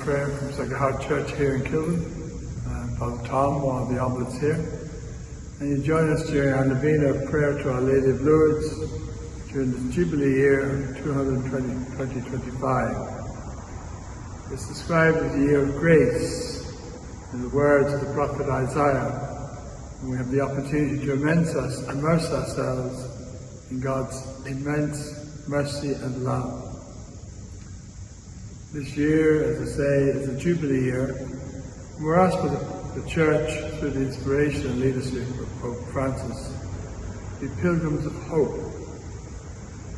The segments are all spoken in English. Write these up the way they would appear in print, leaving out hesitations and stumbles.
Prayer from Sacred Heart Church here in Kilburn. Father Tom, one of the Oblates here. And you join us during our Novena of Prayer to Our Lady of Lourdes during the Jubilee year 2025. It's described as a year of grace in the words of the prophet Isaiah. And we have the opportunity to immerse ourselves in God's immense mercy and love. This year, as I say, is a Jubilee year. We're asked by the Church, through the inspiration and leadership of Pope Francis, to be pilgrims of hope.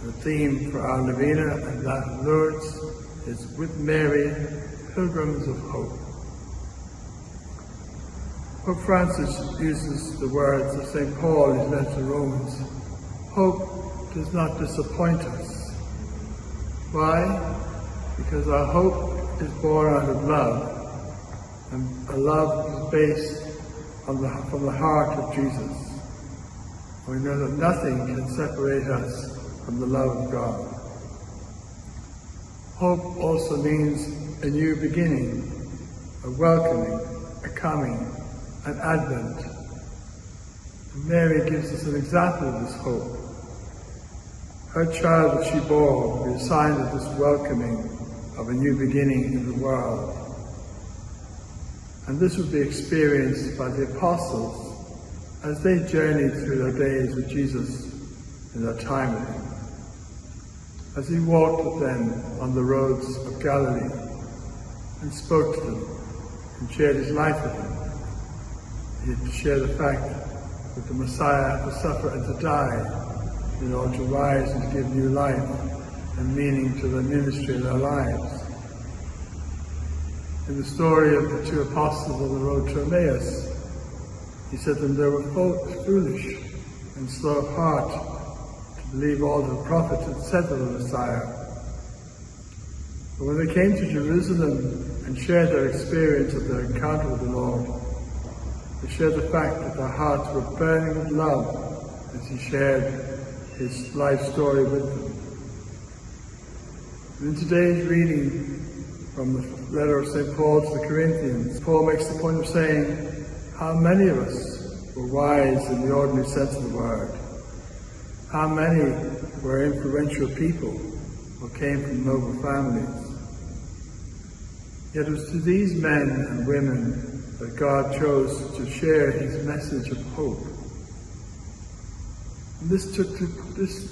The theme for our Novena and that of Lourdes is "With Mary, Pilgrims of Hope." Pope Francis uses the words of St. Paul in his letter to Romans. Hope does not disappoint us. Why? Because our hope is born out of love, and a love is based from the heart of Jesus. We know that nothing can separate us from the love of God. Hope also means a new beginning, a welcoming, a coming, an advent. And Mary gives us an example of this hope. Her child that she bore will be a sign of this welcoming of a new beginning in the world. And this would be experienced by the apostles as they journeyed through their days with Jesus in their time with him. As he walked with them on the roads of Galilee and spoke to them and shared his life with them. He had to share the fact that the Messiah had to suffer and to die in order to rise and to give new life and meaning to the ministry of their lives. In the story of the two apostles on the road to Emmaus, he said to them they were foolish and slow of heart to believe all that the prophets had said of the Messiah. But when they came to Jerusalem and shared their experience of their encounter with the Lord, they shared the fact that their hearts were burning with love as he shared his life story with them. In today's reading from the letter of St. Paul to the Corinthians, Paul makes the point of saying, how many of us were wise in the ordinary sense of the word? How many were influential people or came from noble families? Yet it was to these men and women that God chose to share his message of hope. And this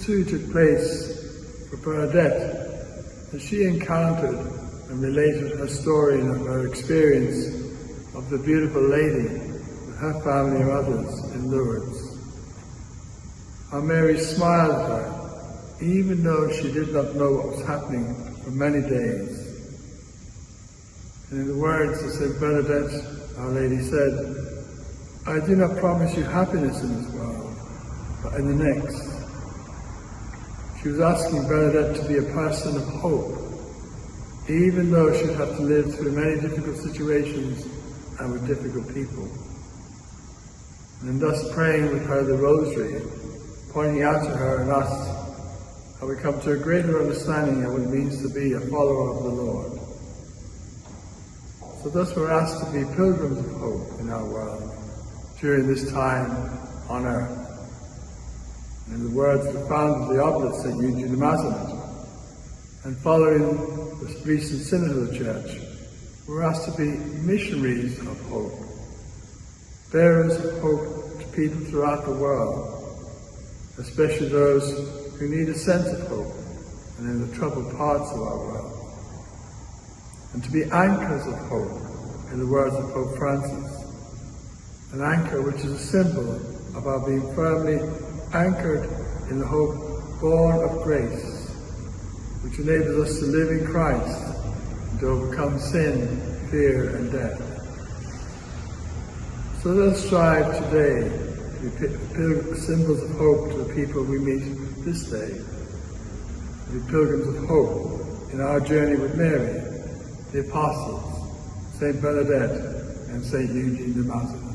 too took place for Bernadette, as she encountered and related her story and her experience of the beautiful lady with her family and others in Lourdes. How Mary smiled at her, even though she did not know what was happening for many days. And in the words of Saint Bernadette, Our Lady said, I do not promise you happiness in this world, but in the next. She was asking Bernadette to be a person of hope, even though she'd have to live through many difficult situations and with difficult people. And thus praying with her the Rosary, pointing out to her and us how we come to a greater understanding of what it means to be a follower of the Lord. So thus we're asked to be pilgrims of hope in our world during this time on earth. In the words of the founder of the Oblate, St. Eugene the Masoret, and following the recent synod of the Church, we're asked to be missionaries of hope, bearers of hope to people throughout the world, especially those who need a sense of hope and in the troubled parts of our world. And to be anchors of hope, in the words of Pope Francis, an anchor which is a symbol of our being firmly anchored in the hope born of grace, which enables us to live in Christ and to overcome sin, fear and death. So let us strive today to be symbols of hope to the people we meet this day, to be pilgrims of hope in our journey with Mary, the Apostles, Saint Bernadette and Saint Eugene the Masoret.